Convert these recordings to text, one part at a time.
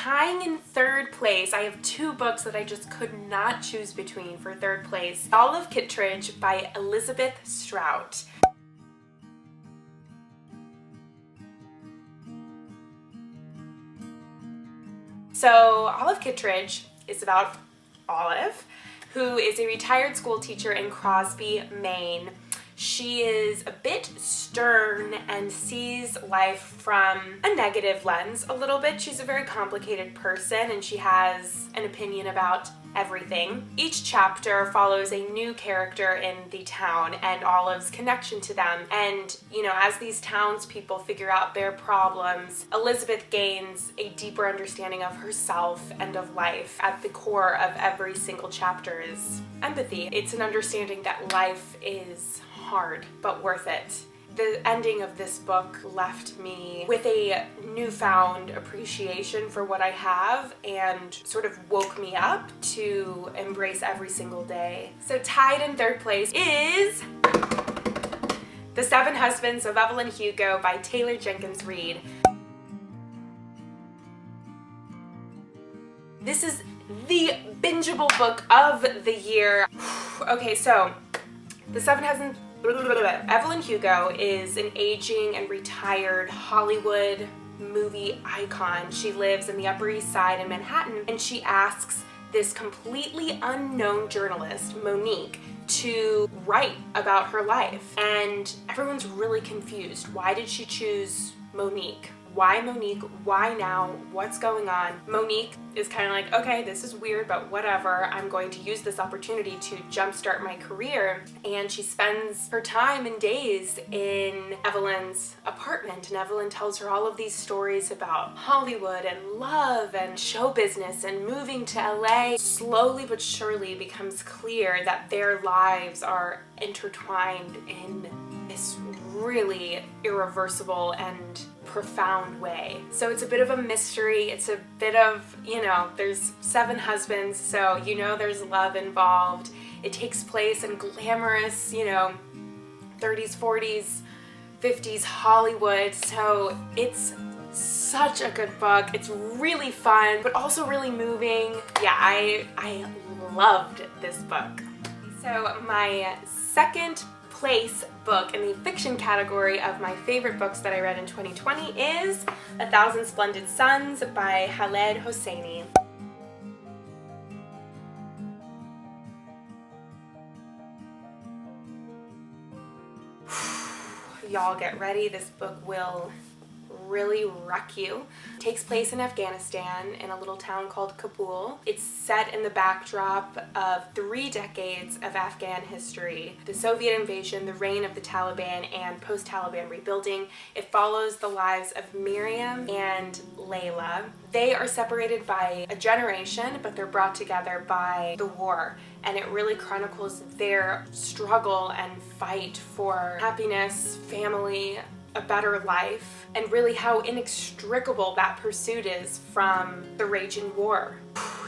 tying in third place, I have two books that I just could not choose between for third place. All of Kitteridge by Elizabeth Strout. So Olive Kitteridge is about Olive, who is a retired school teacher in Crosby, Maine. She is a bit stern and sees life from a negative lens a little bit. She's a very complicated person and she has an opinion about everything. Each chapter follows a new character in the town and Olive's connection to them. And, you know, as these townspeople figure out their problems, Elizabeth gains a deeper understanding of herself and of life. At the core of every single chapter is empathy. It's an understanding that life is hard, but worth it. The ending of this book left me with a newfound appreciation for what I have and sort of woke me up to embrace every single day. So tied in third place is The Seven Husbands of Evelyn Hugo by Taylor Jenkins Reid. This is the bingeable book of the year. Okay, so The Seven Husbands Evelyn Hugo is an aging and retired Hollywood movie icon. She lives in the Upper East Side in Manhattan, and she asks this completely unknown journalist, Monique, to write about her life. And everyone's really confused. Why did she choose Monique? Why Monique? Why now? What's going on? Monique is kind of like, okay, this is weird, but whatever. I'm going to use this opportunity to jumpstart my career. And she spends her time and days in Evelyn's apartment. And Evelyn tells her all of these stories about Hollywood and love and show business and moving to LA. Slowly but surely becomes clear that their lives are intertwined in this really irreversible and profound way. So it's a bit of a mystery. It's a bit of, you know, there's seven husbands, so you know there's love involved. It takes place in glamorous, you know, 30s, 40s, 50s Hollywood. So it's such a good book. It's really fun, but also really moving. Yeah, I loved this book. So my second place book in the fiction category of my favorite books that I read in 2020 is 1,000 Splendid Suns by Khaled Hosseini. Y'all get ready, this book will really wreck you. It takes place in Afghanistan in a little town called Kabul. It's set in the backdrop of 3 decades of Afghan history, the Soviet invasion, the reign of the Taliban, and post-Taliban rebuilding. It follows the lives of Miriam and Layla. They are separated by a generation, but they're brought together by the war. And it really chronicles their struggle and fight for happiness, family, a better life, and really how inextricable that pursuit is from the raging war.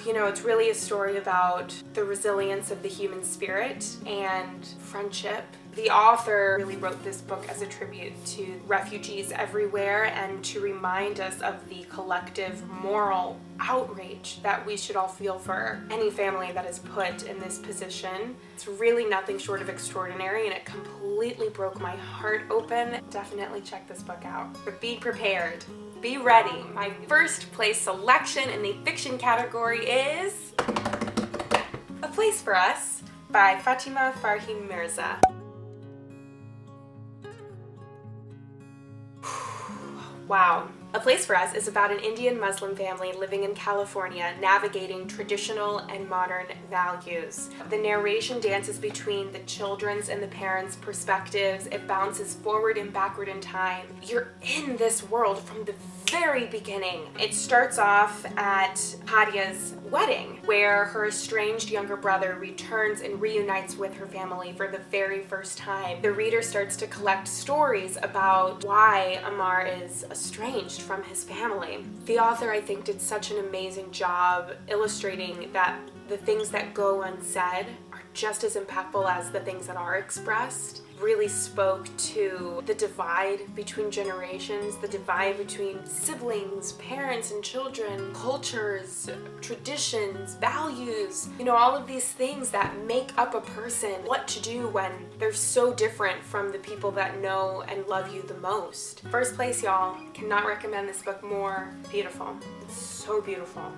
You know, it's really a story about the resilience of the human spirit and friendship. The author really wrote this book as a tribute to refugees everywhere and to remind us of the collective moral outrage that we should all feel for any family that is put in this position. It's really nothing short of extraordinary and it completely broke my heart open. Definitely check this book out. But be prepared. Be ready. My first place selection in the fiction category is A Place for Us by Fatima Farheen Mirza. Wow. A Place for Us is about an Indian Muslim family living in California, navigating traditional and modern values. The narration dances between the children's and the parents' perspectives. It bounces forward and backward in time. You're in this world from the very beginning. It starts off at Hadia's wedding, where her estranged younger brother returns and reunites with her family for the very first time. The reader starts to collect stories about why Amar is estranged from his family. The author, I think, did such an amazing job illustrating that the things that go unsaid are just as impactful as the things that are expressed. really spoke to the divide between generations, the divide between siblings, parents and children, cultures, traditions, values, you know, all of these things that make up a person, what to do when they're so different from the people that know and love you the most. First place, y'all. Cannot recommend this book more. Beautiful. It's so beautiful.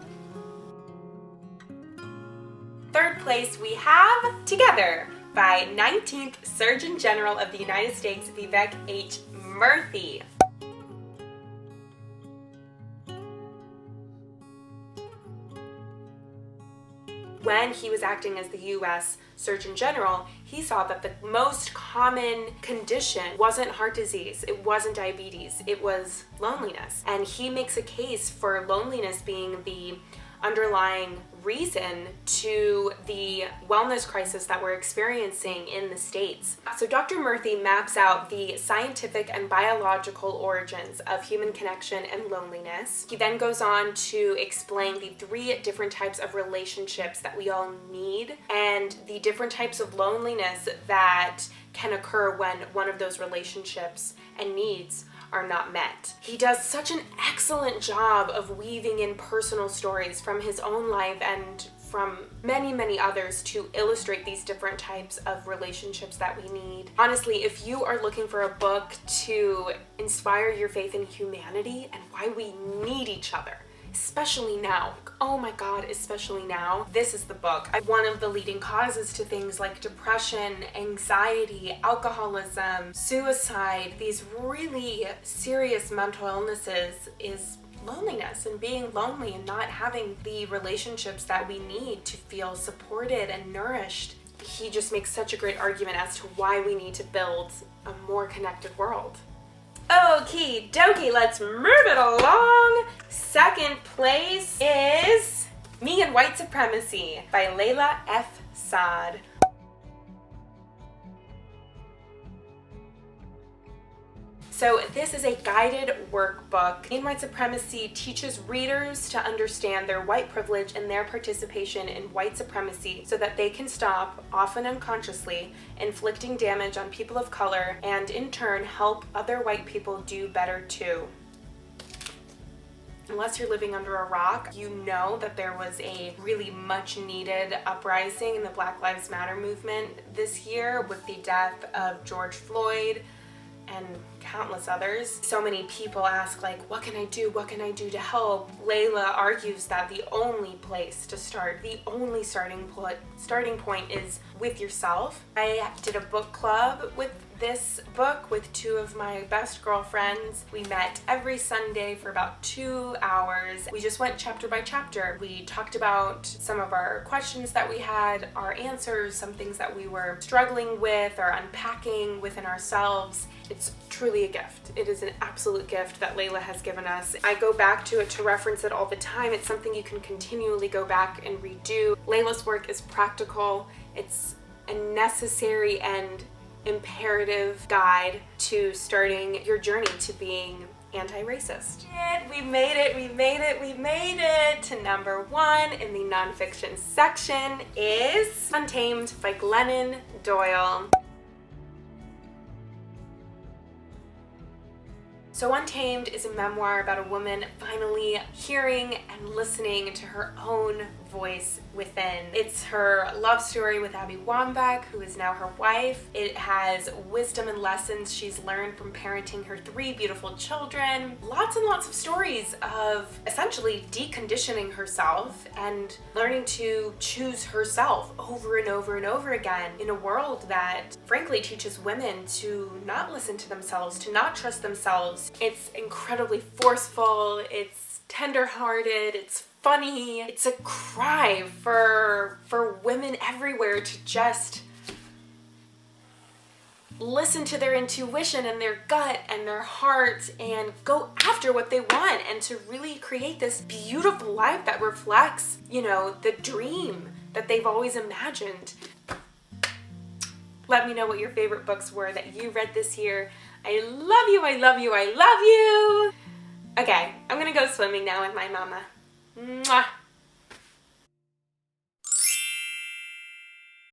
Third place, we have Together by 19th Surgeon General of the United States, Vivek H. Murthy. When he was acting as the U.S. Surgeon General, he saw that the most common condition wasn't heart disease, it wasn't diabetes, it was loneliness. And he makes a case for loneliness being the underlying reason to the wellness crisis that we're experiencing in the States. So Dr. Murthy maps out the scientific and biological origins of human connection and loneliness. He then goes on to explain the 3 different types of relationships that we all need and the different types of loneliness that can occur when one of those relationships and needs are not met. He does such an excellent job of weaving in personal stories from his own life and from many, many others to illustrate these different types of relationships that we need. Honestly, if you are looking for a book to inspire your faith in humanity and why we need each other, especially now, oh my God, especially now, this is the book. One of the leading causes to things like depression, anxiety, alcoholism, suicide, these really serious mental illnesses is loneliness and being lonely and not having the relationships that we need to feel supported and nourished. He just makes such a great argument as to why we need to build a more connected world. Okie dokie, let's move it along. Second place is Me and White Supremacy by Layla F. Saad. So this is a guided workbook. Me and White Supremacy teaches readers to understand their white privilege and their participation in white supremacy so that they can stop, often unconsciously, inflicting damage on people of color and in turn help other white people do better too. Unless you're living under a rock, you know that there was a really much needed uprising in the Black Lives Matter movement this year with the death of George Floyd and countless others. So many people ask, like, what can I do? What can I do to help? Layla argues that the only place to start, the only starting point is with yourself. I did a book club with this book with 2 of my best girlfriends. We met every Sunday for about 2 hours. We just went chapter by chapter. We talked about some of our questions that we had, our answers, some things that we were struggling with or unpacking within ourselves. It's truly a gift. It is an absolute gift that Layla has given us. I go back to it to reference it all the time. It's something you can continually go back and redo. Layla's work is practical. It's a necessary and imperative guide to starting your journey to being anti-racist. We made it to number 1 in the nonfiction section is Untamed by Glennon Doyle. So Untamed is a memoir about a woman finally hearing and listening to her own voice within. It's her love story with Abby Wambach, who is now her wife. It has wisdom and lessons she's learned from parenting her 3 beautiful children. Lots and lots of stories of essentially deconditioning herself and learning to choose herself over and over and over again in a world that frankly teaches women to not listen to themselves, to not trust themselves. It's incredibly forceful, it's tender-hearted, it's funny. It's a cry for women everywhere to just listen to their intuition and their gut and their heart and go after what they want and to really create this beautiful life that reflects, you know, the dream that they've always imagined. Let me know what your favorite books were that you read this year. I love you, I love you, I love you. Okay, I'm gonna go swimming now with my mama. Mwah.